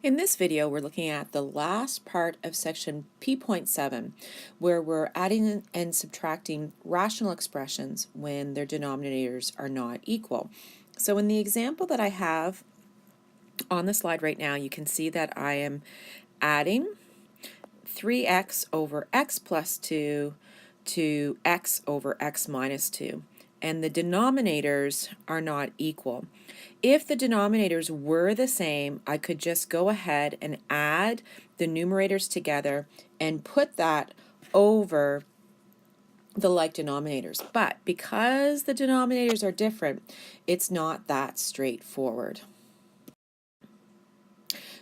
In this video, we're looking at the last part of section P.7, where we're adding and subtracting rational expressions when their denominators are not equal. So in the example that I have on the slide right now, you can see that I am adding 3x over x plus 2 to x over x minus 2. And the denominators are not equal. If the denominators were the same, I could just go ahead and add the numerators together and put that over the like denominators. But because the denominators are different, it's not that straightforward.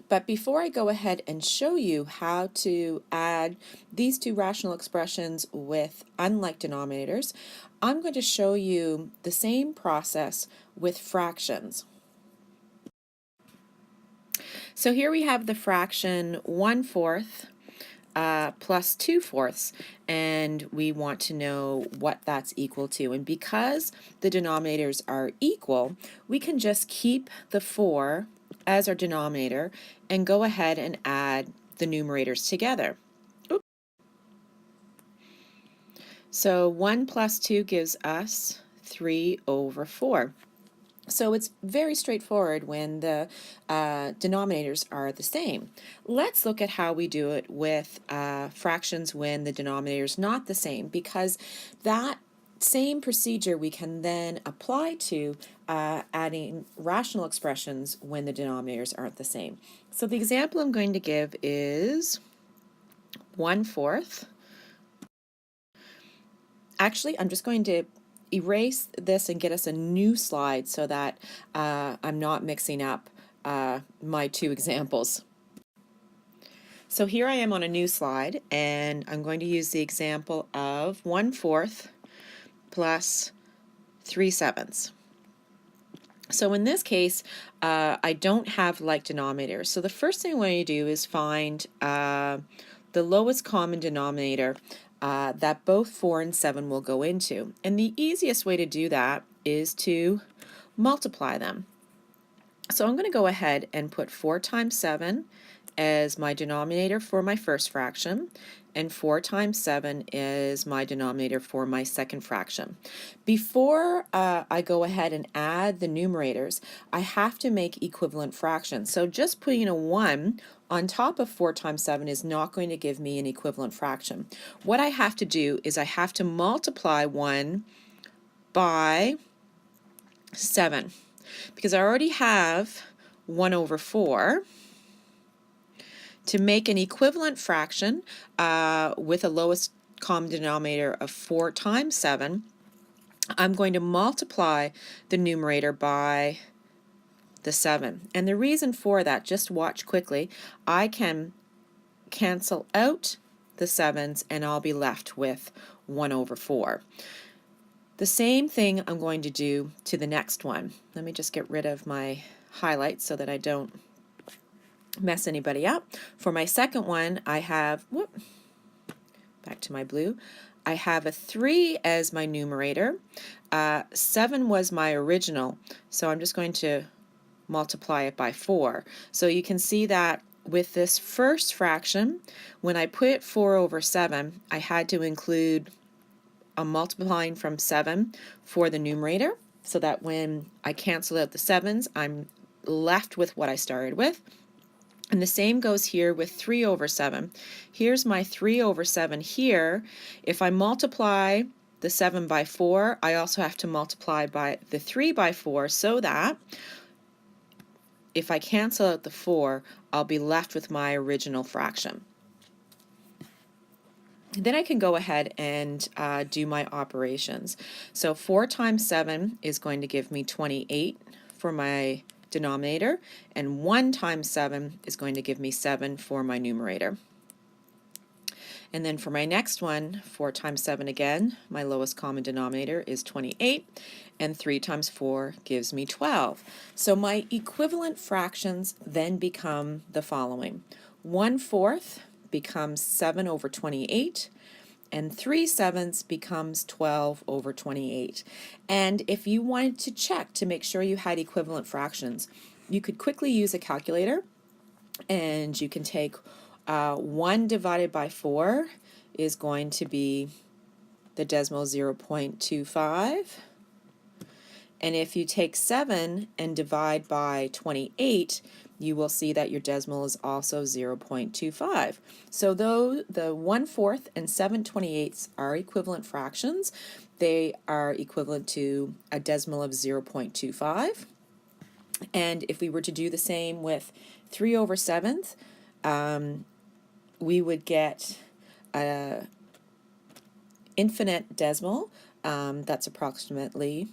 But before I go ahead and show you how to add these two rational expressions with unlike denominators, I'm going to show you the same process with fractions. So here we have the fraction 1/4 plus 2/4, and we want to know what that's equal to. And because the denominators are equal, we can just keep the 4 as our denominator and go ahead and add the numerators together. Oops. So 1 plus 2 gives us 3/4. So it's very straightforward when the denominators are the same. Let's look at how we do it with fractions when the denominator is not the same, because that same procedure we can then apply to adding rational expressions when the denominators aren't the same. So the example I'm going to give is 1/4. Actually, I'm just going to erase this and get us a new slide so that I'm not mixing up my two examples. So here I am on a new slide, and I'm going to use the example of 1/4 plus 3/7. So in this case, I don't have like denominators. So the first thing I want to do is find the lowest common denominator that both 4 and 7 will go into. And the easiest way to do that is to multiply them. So I'm going to go ahead and put 4 times 7 as my denominator for my first fraction, and 4 times 7 is my denominator for my second fraction. Before I go ahead and add the numerators, I have to make equivalent fractions. So just putting a 1 on top of 4 times 7 is not going to give me an equivalent fraction. What I have to do is I have to multiply 1 by 7, because I already have 1/4. To make an equivalent fraction with a lowest common denominator of 4 times 7, I'm going to multiply the numerator by the 7. And the reason for that, just watch quickly, I can cancel out the 7's and I'll be left with 1/4. The same thing I'm going to do to the next one. Let me just get rid of my highlights so that I don't mess anybody up. For my second one, I have, back to my blue, I have a 3 as my numerator. 7 was my original, so I'm just going to multiply it by 4. So you can see that with this first fraction, when I put 4/7, I had to include a multiplying from 7 for the numerator, so that when I cancel out the 7's, I'm left with what I started with. And the same goes here with 3/7. Here's my 3/7 here. If I multiply the 7 by 4, I also have to multiply by the 3 by 4, so that if I cancel out the 4, I'll be left with my original fraction. Then I can go ahead and do my operations. So 4 times 7 is going to give me 28 for my denominator, and 1 times 7 is going to give me 7 for my numerator. And then for my next one, 4 times 7 again, my lowest common denominator is 28, and 3 times 4 gives me 12. So my equivalent fractions then become the following. 1/4 becomes 7/28, and 3/7 becomes 12/28. And if you wanted to check to make sure you had equivalent fractions, you could quickly use a calculator and you can take 1 divided by 4 is going to be the decimal 0.25. And if you take 7 and divide by 28, you will see that your decimal is also 0.25. So though the 1/4 and 7/28 are equivalent fractions, they are equivalent to a decimal of 0.25. And if we were to do the same with 3/7, we would get an infinite decimal that's approximately,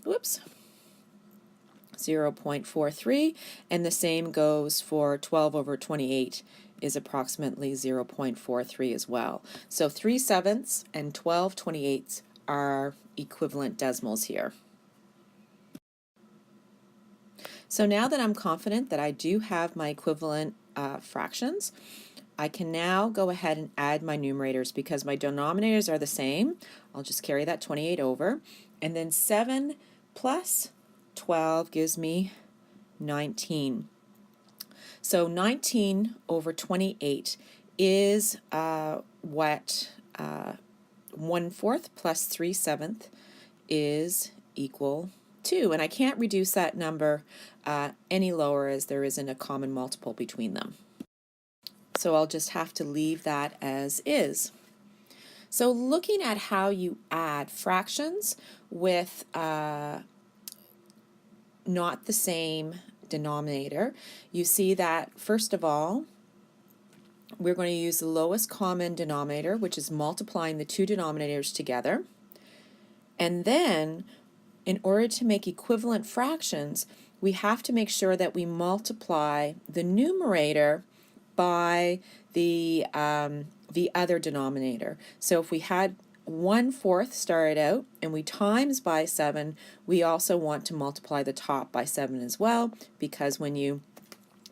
0.43, and the same goes for 12/28 is approximately 0.43 as well. So 3/7 and 12/28 are equivalent decimals here. So now that I'm confident that I do have my equivalent fractions, I can now go ahead and add my numerators because my denominators are the same. I'll just carry that 28 over, and then 7 plus 12 gives me 19. So 19 over 28 is what 1/4 plus 3/7 is equal to. And I can't reduce that number any lower as there isn't a common multiple between them. So I'll just have to leave that as is. So looking at how you add fractions with not the same denominator, you see that first of all, we're going to use the lowest common denominator, which is multiplying the two denominators together. And then, in order to make equivalent fractions, we have to make sure that we multiply the numerator by the other denominator. So if we had 1/4 started out and we times by 7, we also want to multiply the top by 7 as well, because when you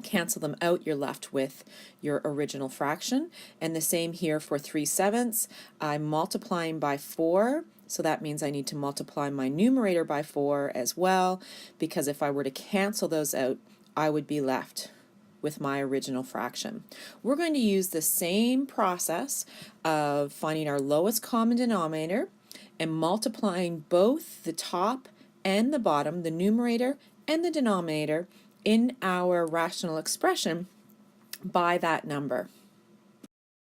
cancel them out, you're left with your original fraction. And the same here for 3/7. I'm multiplying by 4, so that means I need to multiply my numerator by 4 as well, because if I were to cancel those out, I would be left with my original fraction. We're going to use the same process of finding our lowest common denominator and multiplying both the top and the bottom, the numerator and the denominator, in our rational expression by that number.